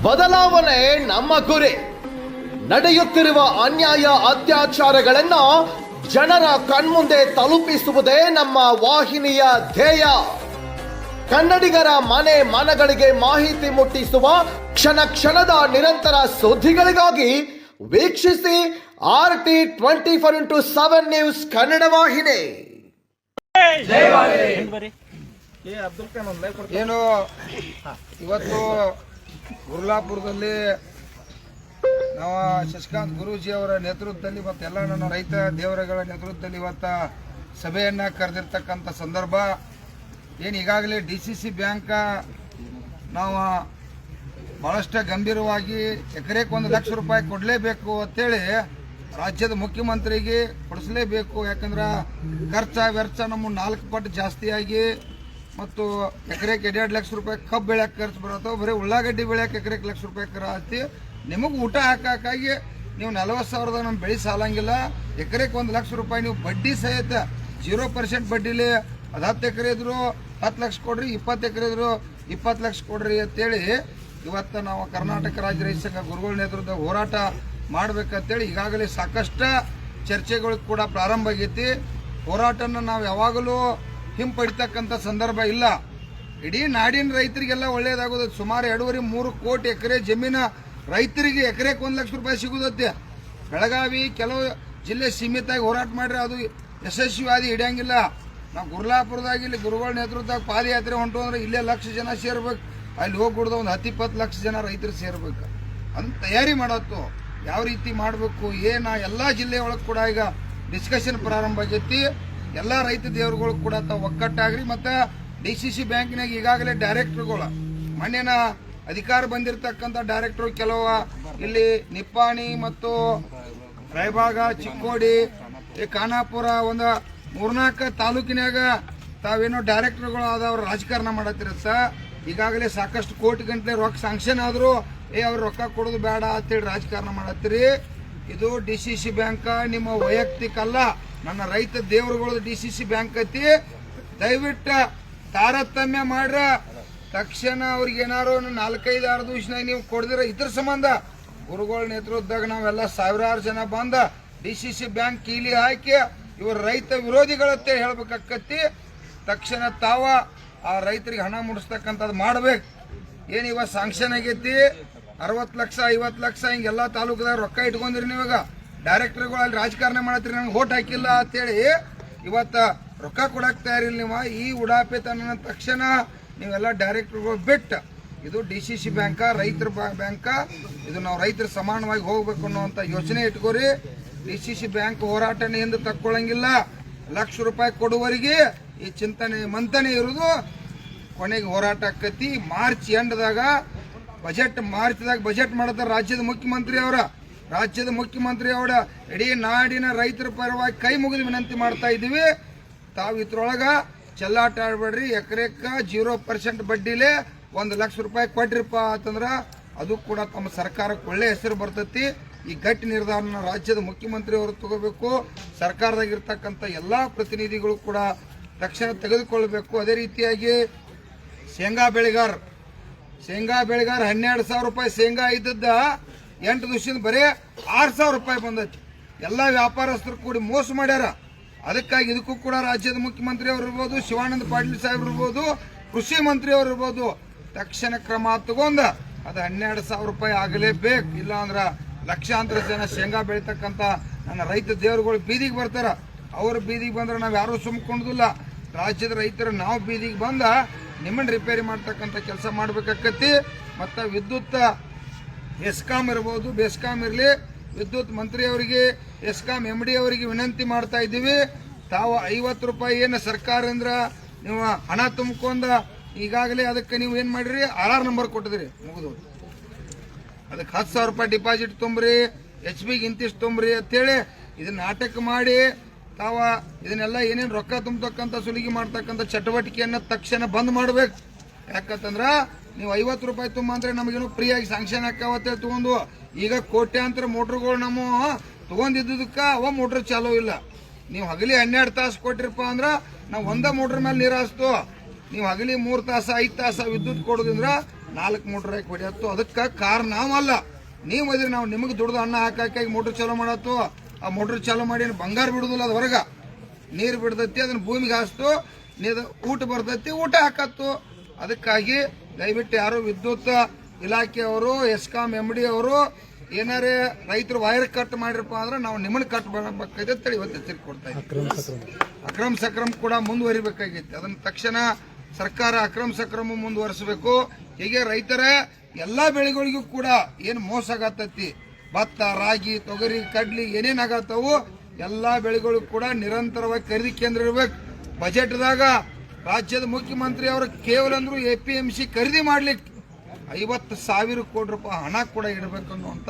ಬದಲಾವಣೆ ನಮ್ಮ ಗುರಿ. ನಡೆಯುತ್ತಿರುವ ಅನ್ಯಾಯ ಅತ್ಯಾಚಾರಗಳನ್ನ ಜನರ ಕಣ್ಮುಂದೆ ತಲುಪಿಸುವುದೇ ನಮ್ಮ ವಾಹಿನಿಯ ಧ್ಯೇಯ. ಕನ್ನಡಿಗರ ಮನೆ ಮನಗಳಿಗೆ ಮಾಹಿತಿ ಮುಟ್ಟಿಸುವ ಕ್ಷಣ ಕ್ಷಣದ ನಿರಂತರ ಸುದ್ದಿಗಳಿಗಾಗಿ ವೀಕ್ಷಿಸಿ RT24x7 ನ್ಯೂಸ್ ಕನ್ನಡ ವಾಹಿನಿ. ಏನು ಇವತ್ತು ಗುರ್ಲಾಪುರದಲ್ಲಿ ನಾವು ಶಶಿಕಾಂತ್ ಗುರೂಜಿ ಅವರ ನೇತೃತ್ವದಲ್ಲಿ ಮತ್ತೆಲ್ಲ ನನ್ನ ರೈತ ದೇವರುಗಳ ನೇತೃತ್ವದಲ್ಲಿ ಇವತ್ತು ಸಭೆಯನ್ನು ಕರೆದಿರ್ತಕ್ಕಂಥ ಸಂದರ್ಭ ಏನು ಈಗಾಗಲೇ DCC ಬ್ಯಾಂಕ್ ನಾವು ಭಾಳಷ್ಟು ಗಂಭೀರವಾಗಿ ಎಕರೆಗೆ 1 ಲಕ್ಷ ರೂಪಾಯಿ ಕೊಡಲೇಬೇಕು ಅಂತೇಳಿ ರಾಜ್ಯದ ಮುಖ್ಯಮಂತ್ರಿಗೆ ಕೊಡಿಸಲೇಬೇಕು. ಯಾಕಂದ್ರೆ ವೆಚ್ಚ ನಮ್ಮ 4 ಪಟ್ಟು ಜಾಸ್ತಿಯಾಗಿ ಮತ್ತು ಎಕರೆಗೆ 2 ಲಕ್ಷ ರೂಪಾಯಿ ಕಬ್ಬು ಬೆಳೆಯಕ್ಕೆ ಖರ್ಚು ಬರತ್ತೋ, ಬರೀ ಉಳ್ಳಾಗಡ್ಡಿ ಬೆಳೆಯಕ್ಕೆ ಎಕರೆಗೆ ಲಕ್ಷ ರೂಪಾಯಿ ಖರ್ಚು. ನಿಮಗೆ ಊಟ ಹಾಕಾಗಿ ನೀವು 40,000 ನಮ್ಮ ಬೆಳೆ ಸಾಲಂಗಿಲ್ಲ. ಎಕರೆಗೆ 1 ಲಕ್ಷ ರೂಪಾಯಿ ನೀವು ಬಡ್ಡಿ ಸಹಿತ 0% ಬಡ್ಡಿಲಿ ಅದು 10 ಎಕರೆ ಇದ್ರು 10 ಲಕ್ಷ ಕೊಡ್ರಿ, 20 ಎಕರೆ ಇದ್ರು 20 ಲಕ್ಷ ಕೊಡ್ರಿ ಅಂತೇಳಿ ಇವತ್ತು ನಾವು ಕರ್ನಾಟಕ ರಾಜ್ಯ ರೈತ ಸಂಘ ಗುರುಗಳ ನೇತೃತ್ವದ ಹೋರಾಟ ಮಾಡ್ಬೇಕಂತೇಳಿ ಈಗಾಗಲೇ ಸಾಕಷ್ಟು ಚರ್ಚೆಗಳು ಕೂಡ ಪ್ರಾರಂಭ ಆಗೈತಿ. ಹೋರಾಟನ ನಾವು ಯಾವಾಗಲೂ ಹಿಂಪಡಿತಕ್ಕಂಥ ಸಂದರ್ಭ ಇಲ್ಲ. ಇಡೀ ನಾಡಿನ ರೈತರಿಗೆಲ್ಲ ಒಳ್ಳೇದಾಗೋದು. ಸುಮಾರು 2.5-3 ಕೋಟಿ ಎಕರೆ ಜಮೀನ ರೈತರಿಗೆ ಎಕರೆಗೆ 1 ಲಕ್ಷ ರೂಪಾಯಿ ಸಿಗುದತ್ತೆ. ಬೆಳಗಾವಿ ಕೆಲವು ಜಿಲ್ಲೆ ಸೀಮಿತಾಗಿ ಹೋರಾಟ ಮಾಡ್ರೆ ಅದು ಯಶಸ್ವಿಯಾದಿ ಹಿಡಿಯಂಗಿಲ್ಲ. ನಾವು ಗುರ್ಲಾಪುರದಾಗ ಇಲ್ಲಿ ಗುರುಗಳ ನೇತೃತ್ವದಾಗ ಪಾದಯಾತ್ರೆ ಹೊಂಟು ಅಂದ್ರೆ ಇಲ್ಲೇ ಲಕ್ಷ ಜನ ಸೇರ್ಬೇಕು. ಅಲ್ಲಿ ಹೋಗ್ಬಿಡ್ದ ಒಂದು 10-20 ಲಕ್ಷ ಜನ ರೈತರು ಸೇರ್ಬೇಕು. ಅದನ್ನ ತಯಾರಿ ಮಾಡತ್ತು ಯಾವ ರೀತಿ ಮಾಡಬೇಕು ಏನ ಎಲ್ಲ ಜಿಲ್ಲೆ ಒಳಗೆ ಕೂಡ ಈಗ ಡಿಸ್ಕಷನ್ ಪ್ರಾರಂಭ ಆಗೈತಿ. ಎಲ್ಲ ರೈತ ದೇವರುಗಳು ಕೂಡ ತಾವು ಒಕ್ಕಟ್ಟಾಗ್ರಿ. ಮತ್ತು DCC ಬ್ಯಾಂಕ್ನಾಗ ಈಗಾಗಲೇ ಡೈರೆಕ್ಟರ್ಗಳು ಮಣ್ಣಿನ ಅಧಿಕಾರ ಬಂದಿರತಕ್ಕಂಥ ಡೈರೆಕ್ಟರ್ ಕೆಲವು ಇಲ್ಲಿ ನಿಪ್ಪಾಣಿ ಮತ್ತು ರಾಯಬಾಗ, ಚಿಕ್ಕೋಡಿ, ಖಾನಾಪುರ ಒಂದು 3-4 ತಾಲೂಕಿನಾಗ ತಾವೇನೋ ಡೈರೆಕ್ಟರ್ಗಳು ಆದವ್ರು ರಾಜಕಾರಣ ಮಾಡತ್ತಿರತ್ತ. ಈಗಾಗಲೇ ಸಾಕಷ್ಟು ಕೋಟಿ ಗಂಟಲೆ ರೊಕ್ಕ ಸ್ಯಾಂಕ್ಷನ್ ಆದರೂ ಅವ್ರು ರೊಕ್ಕ ಕೊಡೋದು ಬೇಡ ಅಂತೇಳಿ ರಾಜಕಾರಣ ಮಾಡತ್ತೀರಿ. ಇದು DCC ಬ್ಯಾಂಕ್ ನಿಮ್ಮ ವೈಯಕ್ತಿಕ ಅಲ್ಲ, ನನ್ನ ರೈತ ದೇವರುಗಳದ್ದು DCC ಬ್ಯಾಂಕ್ ಐತಿ. ದಯವಿಟ್ಟು ತಾರತಮ್ಯ ಮಾಡ್ರ ತಕ್ಷಣ ಅವ್ರಿಗೆ ಏನಾರು 4-5-6 ದಿವಸನಾಗ ನೀವು ಕೊಡದಿರ ಇದ್ರ ಸಂಬಂಧ ಗುರುಗಳ ನೇತೃತ್ವದಾಗ ನಾವೆಲ್ಲ ಸಾವಿರಾರು ಜನ ಬಂದ DCC ಬ್ಯಾಂಕ್ ಕೀಲಿ ಹಾಕಿ ಇವರು ರೈತ ವಿರೋಧಿಗಳಂತೆ ಹೇಳ್ಬೇಕಾಕತಿ. ತಕ್ಷಣ ತಾವ ಆ ರೈತರಿಗೆ ಹಣ ಮುಡಿಸ್ತಕ್ಕಂಥದ್ದು ಮಾಡ್ಬೇಕು. ಏನು ಇವಾಗ ಸಾಂಕ್ಷನ್ ಆಗೈತಿ 60 ಲಕ್ಷ 50 ಲಕ್ಷ ಹಿಂಗೆಲ್ಲ ತಾಲೂಕದಾಗ ರೊಕ್ಕ ಇಟ್ಕೊಂಡಿರಿ. ನೀವಾಗ ಡೈರೆಕ್ಟರ್ಗಳು ಅಲ್ಲಿ ರಾಜಕಾರಣ ಮಾಡತ್ತೀರಿ, ನಂಗೆ ಓಟ್ ಹಾಕಿಲ್ಲ ಅಂತೇಳಿ ಇವತ್ತು ರೊಕ್ಕ ಕೊಡಕ್ಕೆ ತಯಾರಿಲ್ಲ. ನೀವು ಈ ಉಡಾಪೆ ತನ್ನ ತಕ್ಷಣ ನೀವೆಲ್ಲ ಡೈರೆಕ್ಟರ್ಗಳು ಬಿಟ್ಟು ಇದು DCC ಬ್ಯಾಂಕ ರೈತರ ಬ್ಯಾಂಕ, ಇದು ನಾವು ರೈತರು ಸಮಾನವಾಗಿ ಹೋಗ್ಬೇಕು ಅನ್ನೋಂಥ ಯೋಚನೆ ಇಟ್ಕೋರಿ. DCC ಬ್ಯಾಂಕ್ ಹೋರಾಟನೇ ಎಂದು ತಕ್ಕೊಳ್ಳಂಗಿಲ್ಲ. ಲಕ್ಷ ರೂಪಾಯಿ ಕೊಡುವವರಿಗೆ ಈ ಚಿಂತನೆ ಮಂಥನೆ ಇರುವುದು. ಕೊನೆಗೆ ಹೋರಾಟ ಆಕತಿ. ಮಾರ್ಚ್ ಎಂಡ್ದಾಗ ಮಾರ್ಚ್ದಾಗ ಬಜೆಟ್ ಮಾಡ್ತಾರೆ ರಾಜ್ಯದ ಮುಖ್ಯಮಂತ್ರಿ ಅವರ ಇಡೀ ನಾಡಿನ ರೈತರ ಪರವಾಗಿ ಕೈ ಮುಗಿದು ವಿನಂತಿ ಮಾಡ್ತಾ ಇದ್ದೀವಿ. ತಾವು ಇದ್ರೊಳಗ ಚೆಲ್ಲಾಟ ಆಡ್ಬೇಡ್ರಿ. ಎಕರೆಕ್ಕ 0% ಬಡ್ಡಿಲೆ 1 ಲಕ್ಷ ರೂಪಾಯಿ ಕೊಟ್ರಿಪ್ಪ ಅಂತಂದ್ರ ಅದು ಕೂಡ ತಮ್ಮ ಸರ್ಕಾರಕ್ಕೆ ಒಳ್ಳೆ ಹೆಸರು ಬರ್ತೈತಿ. ಈ ಗಟ್ಟಿ ನಿರ್ಧಾರನ ರಾಜ್ಯದ ಮುಖ್ಯಮಂತ್ರಿ ಅವರು ತಗೋಬೇಕು. ಸರ್ಕಾರದಾಗಿರ್ತಕ್ಕಂಥ ಎಲ್ಲ ಪ್ರತಿನಿಧಿಗಳು ಕೂಡ ತಕ್ಷಣ ತೆಗೆದುಕೊಳ್ಬೇಕು. ಅದೇ ರೀತಿಯಾಗಿ ಶೇಂಗಾ ಬೆಳೆಗಾರ 12,000 ರೂಪಾಯಿ ಶೇಂಗಾ ಇದ್ದದ್ದ 8 ದಿವಸದಿಂದ ಬರೀ 6,000 ರೂಪಾಯಿ ಬಂದೈತಿ. ಎಲ್ಲ ವ್ಯಾಪಾರಸ್ಥರು ಕೂಡಿ ಮೋಸ ಮಾಡ್ಯಾರ. ಅದಕ್ಕಾಗಿ ಇದಕ್ಕೂ ಕೂಡ ರಾಜ್ಯದ ಮುಖ್ಯಮಂತ್ರಿ ಅವರು ಇರ್ಬೋದು, ಶಿವಾನಂದ ಪಾಟೀಲ್ ಸಾಹೇಬ್ರು ಇರ್ಬೋದು, ಕೃಷಿ ಮಂತ್ರಿ ಅವರು ಇರ್ಬೋದು, ತಕ್ಷಣ ಕ್ರಮ ತಗೊಂಡ ಅದು 12,000 ರೂಪಾಯಿ ಆಗಲೇಬೇಕು. ಇಲ್ಲ ಅಂದ್ರ ಲಕ್ಷಾಂತರ ಜನ ಶೇಂಗಾ ಬೆಳಿತಕ್ಕಂಥ ನನ್ನ ರೈತ ದೇವರುಗಳು ಬೀದಿಗೆ ಬರ್ತಾರ. ಅವರು ಬೀದಿಗೆ ಬಂದ್ರೆ ನಾವು ಯಾರೂ ಸುಮ್ಕೊಂಡುದಿಲ್ಲ. ರಾಜ್ಯದ ರೈತರು ನಾವು ಬೀದಿಗೆ ಬಂದ ನಿಮ್ಮನ್ನು ರಿಪೇರಿ ಮಾಡ್ತಕ್ಕಂಥ ಕೆಲಸ ಮಾಡ್ಬೇಕಾಕತಿ. ಮತ್ತು ವಿದ್ಯುತ್ ಎಸ್ಕಾಂ ಇರ್ಬೋದು, ಬೆಸ್ಕಾಂ ಇರಲಿ, ವಿದ್ಯುತ್ ಮಂತ್ರಿಯವರಿಗೆ ಎಸ್ಕಾಂ MD ಅವರಿಗೆ ವಿನಂತಿ ಮಾಡ್ತಾ ಇದ್ದೀವಿ. ತಾವು 50 ರೂಪಾಯಿ ಏನು ಸರ್ಕಾರದಿಂದ ನೀವು ಹಣ ತುಂಬಿಕೊಂಡ ಈಗಾಗಲೇ ಅದಕ್ಕೆ ನೀವು ಏನು ಮಾಡಿರಿ, RR ನಂಬರ್ ಕೊಟ್ಟಿದ್ರಿ, ಮುಗಿದು ಅದಕ್ಕೆ 10,000 ರೂಪಾಯಿ ಡಿಪಾಸಿಟ್ ತುಂಬ್ರಿ, HBಗೆ ಇಂತಿಷ್ಟು ತುಂಬ್ರಿ ಅಂತೇಳಿ ಇದನ್ನ ನಾಟಕ ಮಾಡಿ ತಾವ ಇದನ್ನೆಲ್ಲ ಏನೇನು ರೊಕ್ಕ ತುಂಬತಕ್ಕಂಥ ಸುಲಿಗೆ ಮಾಡ್ತಕ್ಕಂಥ ಚಟುವಟಿಕೆಯನ್ನು ತಕ್ಷಣ ಬಂದ್ ಮಾಡ್ಬೇಕು. ಯಾಕಂತಂದ್ರ ನೀವು 50 ರೂಪಾಯಿ ತುಂಬ ಅಂದ್ರೆ ನಮಗೇನು ಫ್ರೀಯಾಗಿ ಸ್ಯಾಂಕ್ಷನ್ ಹಾಕಾವತ್ತೆ ತಗೊಂಡು. ಈಗ ಕೋಟ್ಯಾಂತರ ಮೋಟ್ರುಗಳು ನಮ್ಮ ತಗೊಂಡಿದ್ದಕ್ಕ ಅವ ಮೋಟ್ರ್ ಚಾಲೂ ಇಲ್ಲ. ನೀವು ಹಗಲಿ 12 ತಾಸು ಕೊಟ್ಟಿರಪ್ಪ ಅಂದ್ರ ನಾವು ಒಂದ ಮೋಟ್ರ್ ಮೇಲೆ ನೀರು ಹಾಸ್ತು. ನೀವು ಹಗಲಿ 3 ತಾಸ 5 ತಾಸ ವಿದ್ಯುತ್ ಕೊಡೋದ್ರಿಂದ 4 ಮೋಟ್ರ್ ಹಾಕಿ ಹೊಡೆಯತ್ತು. ಅದಕ್ಕೆ ಕಾರಣ ನಾವಲ್ಲ, ನೀವು ಅದ್ರಿ. ನಾವು ನಿಮಗೆ ದುಡ್ದು ಅನ್ನ ಹಾಕಿ ಮೋಟ್ರ್ ಚಾಲೂ ಮಾಡತ್ತು. ಆ ಮೋಟ್ರ್ ಚಾಲೂ ಮಾಡಿ ಬಂಗಾರ ಬಿಡುದಿಲ್ಲ, ಅದು ಹೊರಗ ನೀರು ಬಿಡ್ತೈತಿ, ಅದನ್ನ ಭೂಮಿಗೆ ಹಾಸ್ತು, ಊಟ ಬರ್ತೈತಿ, ಊಟ ಹಾಕತ್ತು. ಅದಕ್ಕಾಗಿ ದಯವಿಟ್ಟು ಯಾರು ವಿದ್ಯುತ್ ಇಲಾಖೆಯವರು, ಎಸ್ಕಾಂ MD ಅವರು ಏನಾರೇ ರೈತರು ವೈರ್ ಕಟ್ ಮಾಡಿರಪ್ಪ ಅಂದ್ರೆ ನಾವು ನಿಮ್ಮನ್ನ ಕಟ್ ಮಾಡಬೇಕಾಗೈತೆ ಇವತ್ತು ಎಚ್ಚರಿಕೆ ಕೊಡ್ತಾ ಇದ್ದೀವಿ. ಅಕ್ರಮ ಸಕ್ರಮ ಕೂಡ ಮುಂದುವರಿಬೇಕಾಗೈತೆ. ಅದನ್ನ ತಕ್ಷಣ ಸರ್ಕಾರ ಅಕ್ರಮ ಸಕ್ರಮ ಮುಂದುವರಿಸಬೇಕು. ಹೀಗೆ ರೈತರ ಎಲ್ಲಾ ಬೆಳೆಗಳಿಗೂ ಕೂಡ ಏನು ಮೋಸ ಆಗತ್ತೈತಿ, ಭತ್ತ, ರಾಗಿ, ತೊಗರಿ, ಕಡ್ಲಿ ಏನೇನ್ ಆಗತ್ತವು ಎಲ್ಲಾ ಬೆಳೆಗಳಿಗೂ ಕೂಡ ನಿರಂತರವಾಗಿ ಖರೀದಿ ಕೇಂದ್ರ ಇರ್ಬೇಕು. ಬಜೆಟ್ದಾಗ ರಾಜ್ಯದ ಮುಖ್ಯಮಂತ್ರಿ ಅವರು ಕೇವಲ ಅಂದ್ರು APMC ಖರೀದಿ ಮಾಡ್ಲಿಕ್ಕೆ 50,000 ಕೋಟಿ ರೂಪಾಯಿ ಹಣ ಕೂಡ ಇಡಬೇಕು ಅನ್ನುವಂತ